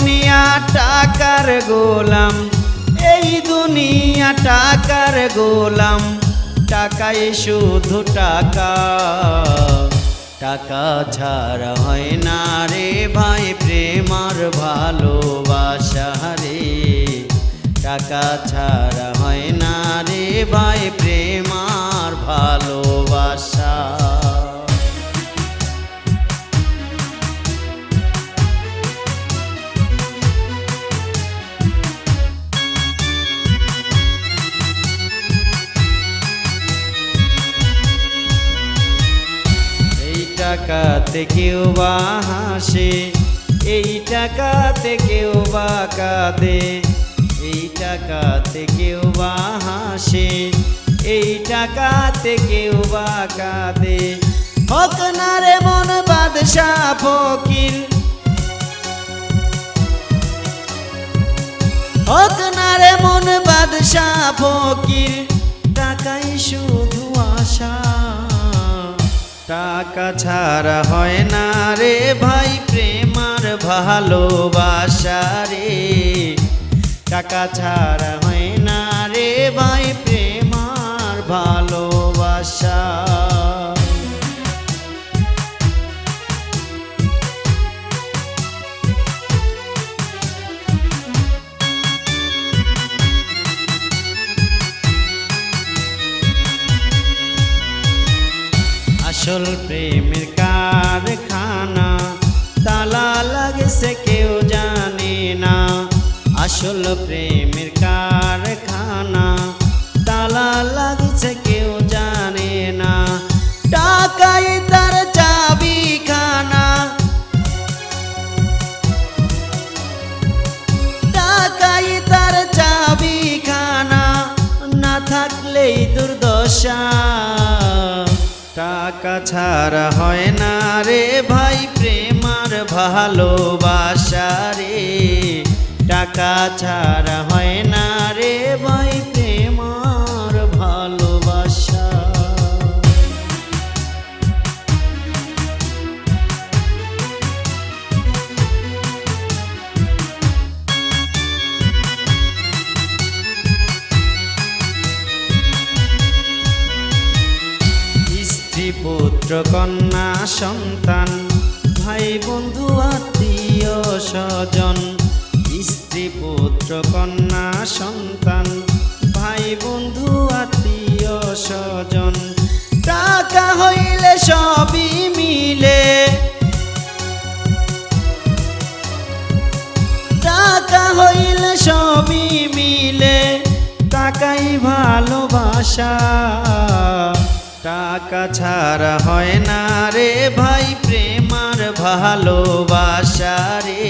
দুনিয়া টাকার গোলাম, এই দুনিয়া টাকার গোলাম, টাকাই শুধু টাকা। টাকা ছাড়া হয় না রে ভাই প্রেম আর ভালোবাসা রে, টাকা ছাড়া হয় না রে ভাই প্রেম আর ভালোবাসা। টাকাতে কেউ বা হাসে, এই টাকাতে কেউ বা কাঁদে, এই টাকাতে কেউ বা হাসে, এই টাকাতে কেউ বা কাঁদে। হোক না রে মন বাদশা ফকির, হোক না রে মন বাদশা ফকির, টাকাই শুধু আশা। টাকা ছাড়া হয় না রে ভাই প্রেম আর ভালোবাসা রে, টাকা ছাড়া হয় না রে ভাই প্রেম আর ভালোবাসা। আসল প্রেমের কারখানা তালা লাগেছে কেউ জানে না, আসল প্রেমের কারখানা তালা লাগছে কেউ জানে না। টাকাই তার চাবি খানা, টাকাই তার চাবি খানা, না থাকলেই দুর্দশা। টাকা ছাড়া হয় না রে ভাই প্রেম আর ভালোবাসা রে, টাকা ছাড়া হয় না রে ভাই প্রেম আর ভালোবাসা। পুত্র কন্যা সন্তান, ভাই বন্ধু আত্মীয় স্বজন, স্ত্রী পুত্র কন্যা সন্তান, ভাই বন্ধু আত্মীয় স্বজন। টাকা হইলে সবই মিলে, টাকা হইলে সবই মিলে, টাকাই ভালোবাসা। টাকা ছাড়া হয় না রে ভাই প্রেম আর ভালোবাসা রে,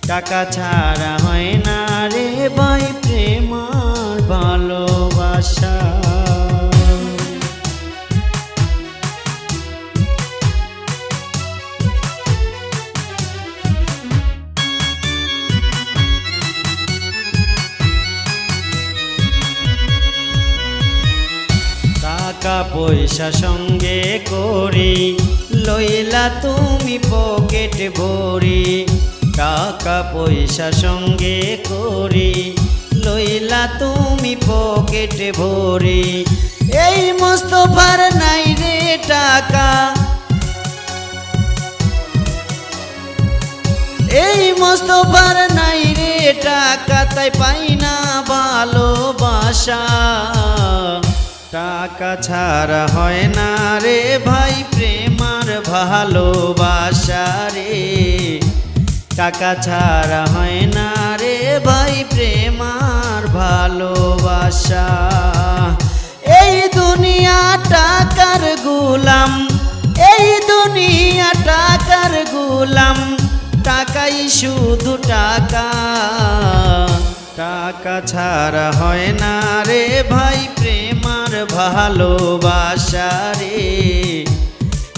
টাকা ছাড়া হয় না রে ভাই প্রেম আর ভালোবাসা। টাকা পয়সা সঙ্গে করি লইলা তুমি পকেট ভরি, টাকা পয়সা সঙ্গে করি লইলা তুমি পকেট ভরি। এই মোস্তফার নাই রে টাকা, এই মোস্তফার নাই রে টাকা, তাই পাই না ভালোবাসা। টাকা ছাড়া হয় না রে ভাই প্রেম আর ভালোবাসা রে, টাকা ছাড়া হয় না রে ভাই প্রেম আর ভালোবাসা। এই দুনিয়া টাকার গোলাম, এই দুনিয়া টাকার গোলাম, টাকাই শুধু টাকা। টাকা ছাড়া হয় না রে ভাই প্রেম আর ভালোবাসা রে,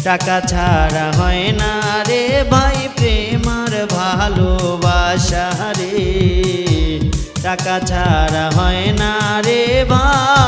টাকা ছাড়া হয় না রে ভাই প্রেম আর ভালোবাসা রে, টাকা ছাড়া হয় না রে ভাই।